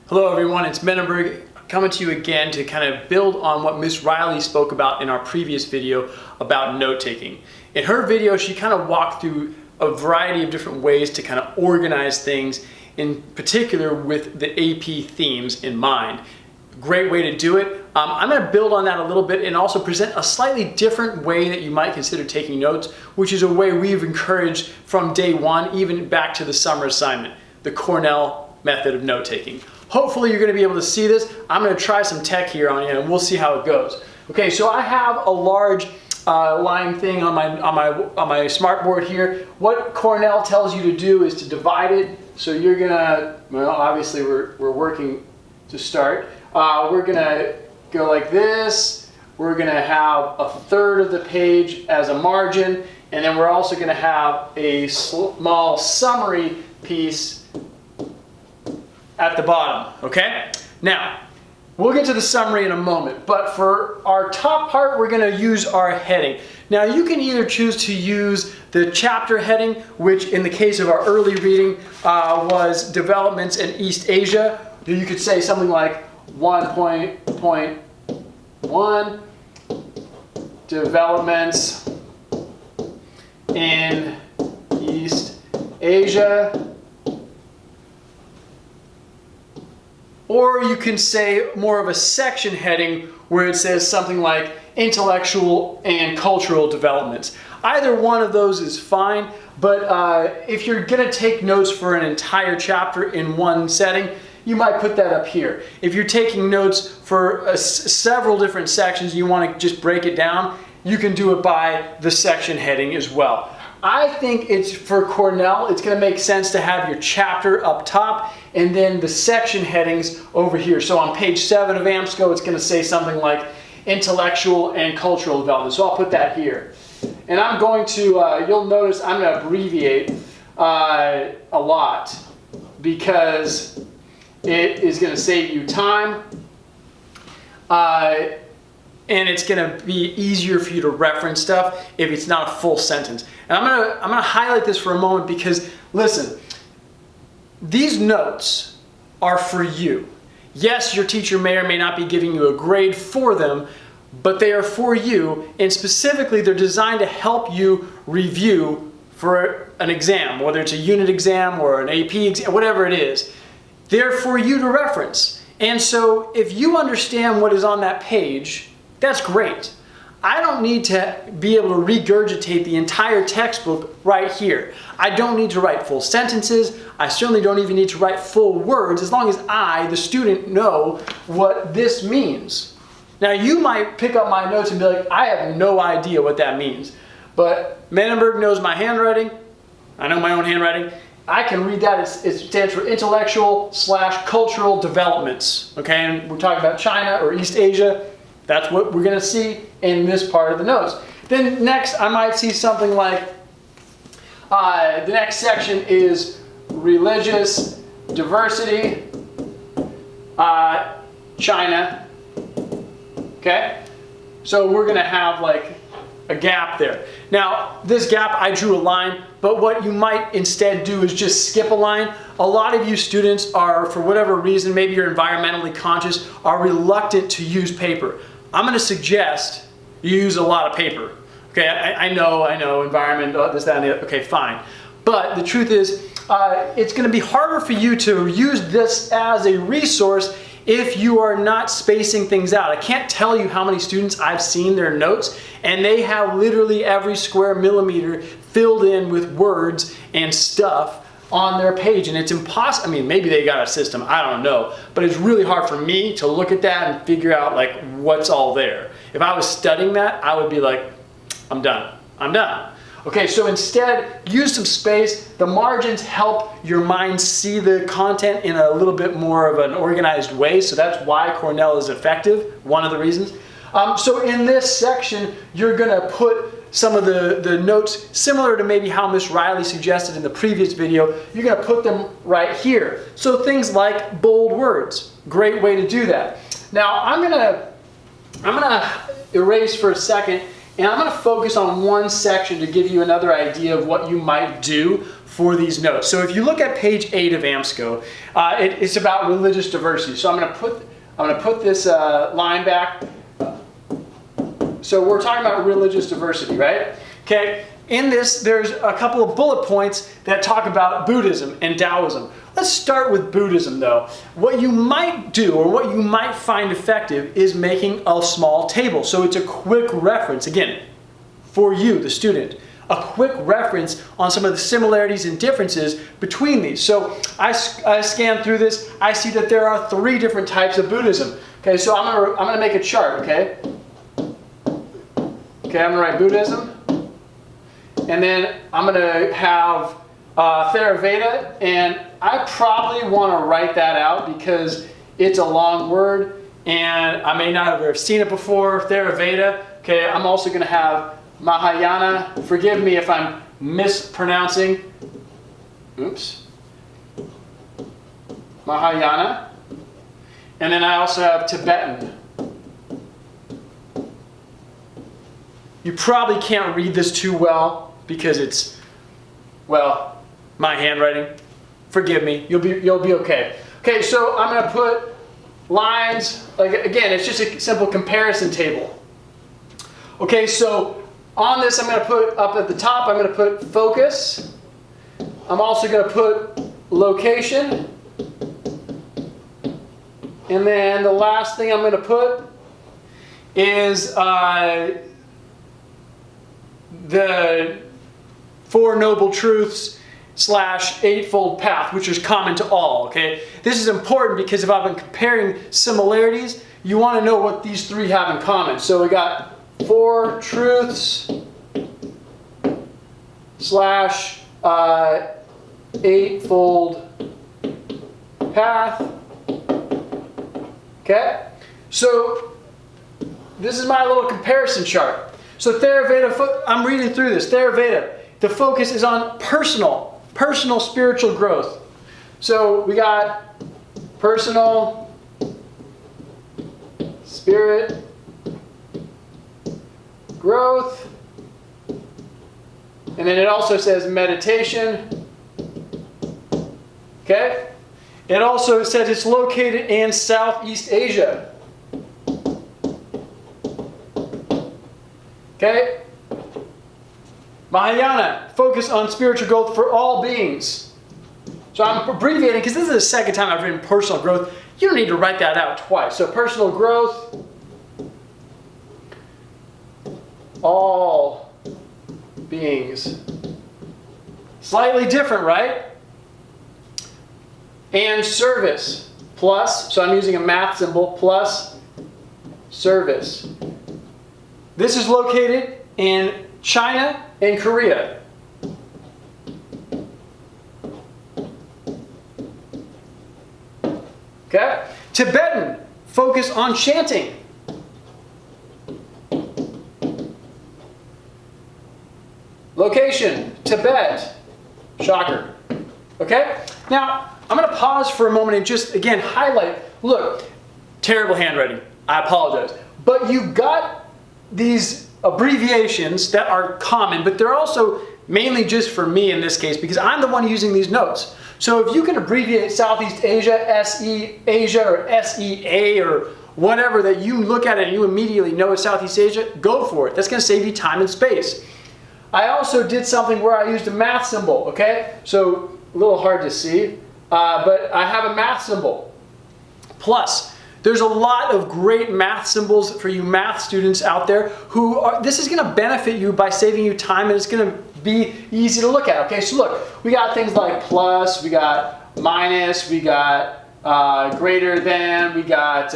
Hello everyone, it's Menenberg coming to you again to kind of build on what Miss Riely spoke about in our previous video about note-taking. In her video, she kind of walked through a variety of different ways to kind of organize things, in particular with the AP themes in mind. Great way to do it. I'm going to build on that a little bit and also present a slightly different way that you might consider taking notes, which is a way we've encouraged from day one, even back to the summer assignment, the Cornell method of note-taking. Hopefully you're going to be able to see this. I'm going to try some tech here on you and we'll see how it goes. Okay, so I have a large line thing on my smart board here. What Cornell tells you to do is to divide it. So you're going to, well, obviously we're working to start. We're going to go like this. We're going to have a third of the page as a margin, and then we're also going to have a small summary piece at the bottom, okay? Now, we'll get to the summary in a moment, but for our top part, we're gonna use our heading. Now, you can either choose to use the chapter heading, which in the case of our early reading was Developments in East Asia. You could say something like 1.1 Developments in East Asia. Or you can say more of a section heading where it says something like intellectual and cultural developments. Either one of those is fine, but if you're going to take notes for an entire chapter in one setting, you might put that up here. If you're taking notes for several different sections, you want to just break it down, you can do it by the section heading as well. I think it's for Cornell, it's going to make sense to have your chapter up top and then the section headings over here. So on page 7 of AMSCO, it's going to say something like intellectual and cultural development. So I'll put that here. And I'm going to, you'll notice I'm going to abbreviate a lot because it is going to save you time. And it's going to be easier for you to reference stuff if it's not a full sentence. And I'm gonna highlight this for a moment because, listen, these notes are for you. Yes, your teacher may or may not be giving you a grade for them, but they are for you, and specifically they're designed to help you review for an exam, whether it's a unit exam or an AP exam, whatever it is. They're for you to reference. And so if you understand what is on that page, that's great. I don't need to be able to regurgitate the entire textbook right here. I don't need to write full sentences. I certainly don't even need to write full words as long as I, the student, know what this means. Now you might pick up my notes and be like, I have no idea what that means. But Menenberg knows my handwriting. I know my own handwriting. I can read that. It stands for intellectual/cultural developments. Okay, and we're talking about China or East Asia. That's what we're going to see in this part of the notes. Then next, I might see something like, the next section is religious diversity, China. Okay? So we're going to have like a gap there. Now, this gap, I drew a line, but what you might instead do is just skip a line. A lot of you students are, for whatever reason, maybe you're environmentally conscious, are reluctant to use paper. I'm going to suggest you use a lot of paper. Okay, I know, environment, this, that, and the other. Okay, fine. But the truth is, it's going to be harder for you to use this as a resource if you are not spacing things out. I can't tell you how many students I've seen their notes, and they have literally every square millimeter filled in with words and stuff on their page, and it's impossible. I mean, maybe they got a system, I don't know, but it's really hard for me to look at that and figure out like what's all there. If I was studying that, I would be like, I'm done. Okay, so instead, use some space. The margins help your mind see the content in a little bit more of an organized way, so that's why Cornell is effective, one of the reasons. So in this section, you're gonna put some of the notes similar to maybe how Miss Riely suggested in the previous video. You're going to put them right here. So things like bold words, great way to do that. Now I'm gonna erase for a second And I'm going to focus on one section to give you another idea of what you might do for these notes. So if you look at page 8 of AMSCO, it's about religious diversity. So I'm going to put this line back. So we're talking about religious diversity, right? Okay. In this, there's a couple of bullet points that talk about Buddhism and Taoism. Let's start with Buddhism though. What you might do, or what you might find effective, is making a small table. So it's a quick reference, again, for you, the student, a quick reference on some of the similarities and differences between these. So I scan through this, I see that there are 3 different types of Buddhism. Okay, so I'm gonna make a chart, okay? Okay, I'm gonna write Buddhism. And then I'm going to have Theravada, and I probably want to write that out because it's a long word, and I may not have ever seen it before, Theravada. Okay, I'm also going to have Mahayana. Forgive me if I'm mispronouncing. Oops. Mahayana. And then I also have Tibetan. You probably can't read this too well because it's, well, my handwriting. Forgive me. You'll be okay. Okay, so I'm going to put lines, like again, it's just a simple comparison table. Okay, so on this I'm going to put up at the top, I'm going to put focus. I'm also going to put location. And then the last thing I'm going to put is the 4 Noble Truths / Eightfold Path, which is common to all, okay? This is important because if I've been comparing similarities, you want to know what these 3 have in common. So we got 4 Truths / Eightfold Path. Okay? So this is my little comparison chart. So Theravada, I'm reading through this. Theravada, the focus is on personal spiritual growth. So we got personal spirit growth. And then it also says meditation. Okay? It also says it's located in Southeast Asia. Okay? Mahayana, focus on spiritual growth for all beings. So I'm abbreviating because this is the second time I've written personal growth. You don't need to write that out twice. So personal growth, all beings. Slightly different, right? And service, plus, so I'm using a math symbol, plus service. This is located in China and Korea. Okay? Tibetan, focus on chanting. Location, Tibet. Shocker. Okay? Now, I'm going to pause for a moment and just, again, highlight. Look, terrible handwriting. I apologize. But you got these abbreviations that are common, but they're also mainly just for me in this case because I'm the one using these notes. So if you can abbreviate Southeast Asia, SE Asia, or SEA, or whatever that you look at it and you immediately know it's Southeast Asia, go for it. That's going to save you time and space. I also did something where I used a math symbol, okay? So a little hard to see, but I have a math symbol. Plus, there's a lot of great math symbols for you math students out there who are, this is going to benefit you by saving you time, and it's going to be easy to look at. Okay, so look, we got things like plus, we got minus, we got greater than, we got,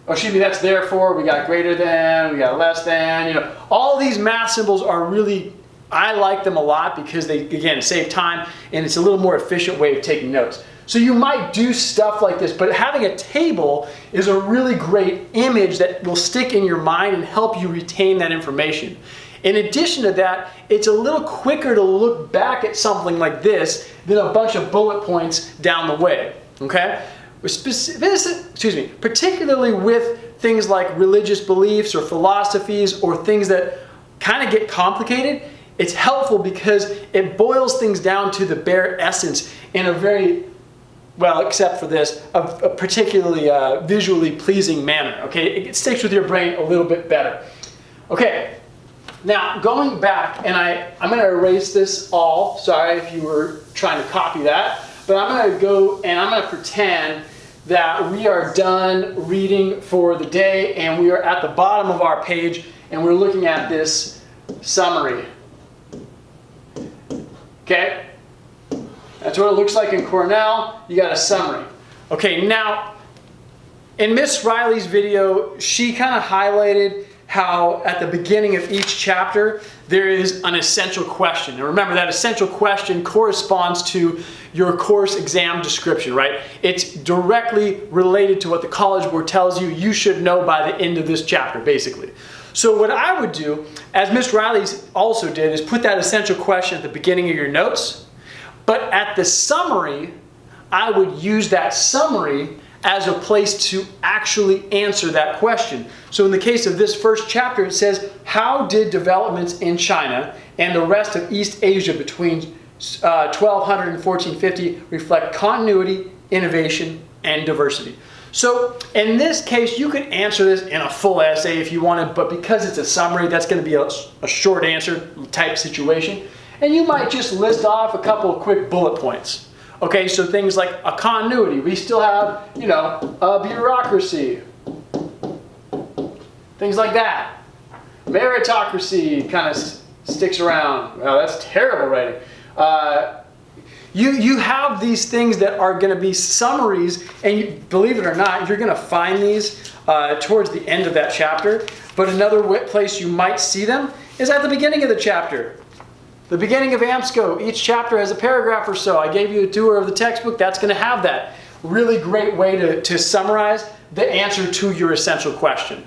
excuse me, that's therefore, we got greater than, we got less than, you know. All these math symbols are really, I like them a lot because they, again, save time and it's a little more efficient way of taking notes. So you might do stuff like this, but having a table is a really great image that will stick in your mind and help you retain that information. In addition to that, it's a little quicker to look back at something like this than a bunch of bullet points down the way, okay? particularly with things like religious beliefs or philosophies or things that kind of get complicated, it's helpful because it boils things down to the bare essence in a very, well, except for this, a particularly visually pleasing manner, okay? It sticks with your brain a little bit better. Okay, now going back, and I'm going to erase this all, sorry if you were trying to copy that, but I'm going to go and I'm going to pretend that we are done reading for the day and we are at the bottom of our page and we're looking at this summary. Okay? That's what it looks like in Cornell. You got a summary. Okay, now, in Miss Riely's video, she kind of highlighted how at the beginning of each chapter, there is an essential question. And remember, that essential question corresponds to your course exam description, right? It's directly related to what the College Board tells you you should know by the end of this chapter, basically. So what I would do, as Miss Riely also did, is put that essential question at the beginning of your notes. But at the summary, I would use that summary as a place to actually answer that question. So in the case of this first chapter, it says, how did developments in China and the rest of East Asia between 1200 and 1450 reflect continuity, innovation, and diversity? So in this case, you could answer this in a full essay if you wanted, but because it's a summary, that's going to be a short answer type situation. And you might just list off a couple of quick bullet points. Okay, so things like a continuity. We still have, you know, a bureaucracy. Things like that. Meritocracy kind of sticks around. Wow, that's terrible writing. You have these things that are going to be summaries, and you, believe it or not, you're going to find these towards the end of that chapter. But another place you might see them is at the beginning of the chapter. The beginning of AMSCO, each chapter has a paragraph or so. I gave you a tour of the textbook. That's going to have that. Really great way to summarize the answer to your essential question.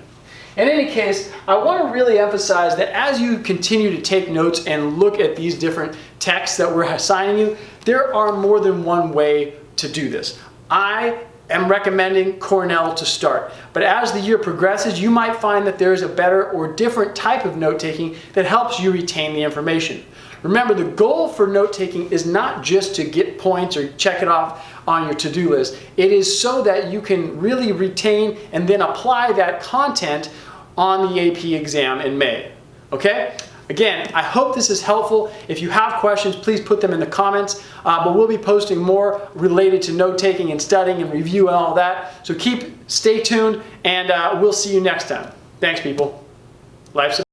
In any case, I want to really emphasize that as you continue to take notes and look at these different texts that we're assigning you, there are more than one way to do this. I am recommending Cornell to start, but as the year progresses, you might find that there's a better or different type of note-taking that helps you retain the information. Remember, the goal for note-taking is not just to get points or check it off on your to-do list. It is so that you can really retain and then apply that content on the AP exam in May. Okay? Again, I hope this is helpful. If you have questions, please put them in the comments. But we'll be posting more related to note-taking and studying and review and all that. So stay tuned, and we'll see you next time. Thanks, people. Life's